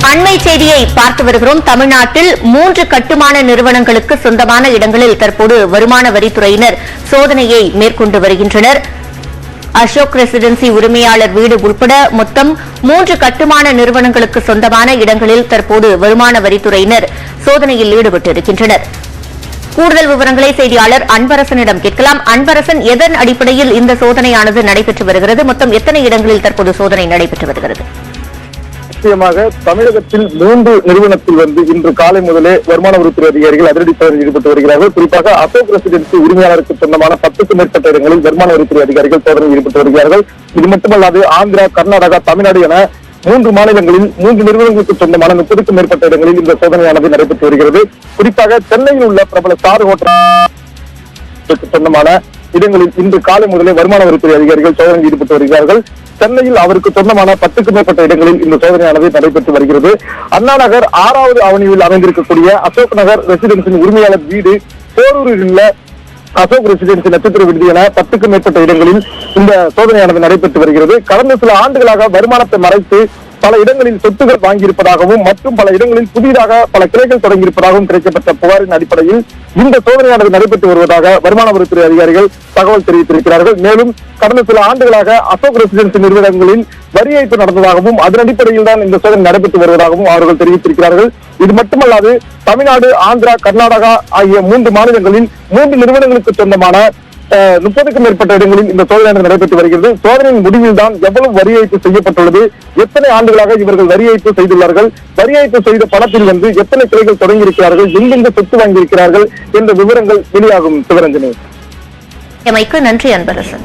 அண்மை செய்தியை பார்த்து வருகிறோம். தமிழ்நாட்டில் 3 கட்டுமான நிறுவனங்களுக்கு சொந்தமான இடங்களில் தற்போது வருமான வரித்துறையினர் சோதனையை மேற்கொண்டு வருகின்றனர். அசோக் ரெசிடென்சி உரிமையாளர் வீடு உட்பட மொத்தம் 3 கட்டுமான நிறுவனங்களுக்கு சொந்தமான இடங்களில் தற்போது வருமான வரித்துறையினர் சோதனையில் ஈடுபட்டிருக்கின்றனர். கூடுதல் விவரங்களை செய்தியாளர் அன்பரசனிடம் கேட்கலாம். அன்பரசன், எதன் அடிப்படையில் இந்த சோதனையானது நடைபெற்று வருகிறது? மொத்தம் எத்தனை இடங்களில் தற்போது சோதனை நடைபெற்று வருகிறது? நிச்சயமாக தமிழகத்தில் 3 நிறுவனத்தில் இன்று காலை முதலே வருமான வரித்துறை அதிகாரிகள் அதிரடி சோதனையில் ஈடுபட்டு வருகிறார்கள். குறிப்பாக அசோக் ரெசிடென்சி உரிமையாளருக்கு சொந்தமான 10க்கும் மேற்பட்ட இடங்களில் வருமான வரித்துறை அதிகாரிகள் சோதனையில் ஈடுபட்டு வருகிறார்கள். இது மட்டுமல்லாது ஆந்திரா, கர்நாடகா, தமிழ்நாடு என 3 மாநிலங்களில் 3 நிறுவனங்களுக்கு சொந்தமான 30க்கும் மேற்பட்ட இடங்களில் இந்த சோதனையானது நடைபெற்று வருகிறது. குறிப்பாக சென்னையில் உள்ள பிரபல ஸ்டார் ஹோட்டலுக்கு சொந்தமான இடங்களில் இன்று காலை முதலே வருமான வரித்துறை அதிகாரிகள் சோதனையில் ஈடுபட்டு வருகிறார்கள். சென்னையில் அவருக்கு சொந்தமான 10க்கும் மேற்பட்ட இடங்களில் இந்த சோதனையானது நடைபெற்று வருகிறது. அண்ணா நகர் 6வது அவனியில் அமைந்திருக்கக்கூடிய அசோக் நகர் ரெசிடென்சின் உரிமையாளர் வீடு, போரூரில் உள்ள அசோக் ரெசிடென்சி நட்சத்திர விடுதி என 10க்கும் மேற்பட்ட இடங்களில் இந்த சோதனையானது நடைபெற்று வருகிறது. கடந்த சில ஆண்டுகளாக வருமானத்தை மறைத்து பல இடங்களில் சொத்துகள் வாங்கியிருப்பதாகவும் மற்றும் பல இடங்களில் புதிதாக பல கிளைகள் தொடங்கியிருப்பதாகவும் கிடைக்கப்பட்ட புகாரின் அடிப்படையில் இந்த சோதனையானது நடைபெற்று வருவதாக வருமான வரித்துறை அதிகாரிகள் தகவல் தெரிவித்திருக்கிறார்கள். மேலும் கடந்த சில ஆண்டுகளாக அசோக் ரெசிடென்சி நிறுவனங்களில் வரி ஏய்ப்பு நடந்ததாகவும் அதன் அடிப்படையில் தான் இந்த சோதனை நடைபெற்று வருவதாகவும் அவர்கள் தெரிவித்திருக்கிறார்கள். இது மட்டுமல்லாது தமிழ்நாடு, ஆந்திரா, கர்நாடகா ஆகிய 3 மாநிலங்களில் 3 நிறுவனங்களுக்கு சொந்தமான 30க்கும் மேற்பட்ட இடங்களில் இந்த சோதனை நடைபெற்று வருகிறது. சோதனையின் முடிவில் தான் எவ்வளவு வரி ஏய்ப்பு செய்யப்பட்டுள்ளது, எத்தனை ஆண்டுகளாக இவர்கள் வரி ஏய்ப்பு செய்துள்ளார்கள், வரி ஏய்ப்பு செய்த பணத்தில் எத்தனை கிளைகள் தொடங்கியிருக்கிறார்கள், எங்கெங்க சொத்து வாங்கியிருக்கிறார்கள் என்ற விவரங்கள் வெளியாகும். சிவரஞ்சனி, நன்றி அன்பரசன்.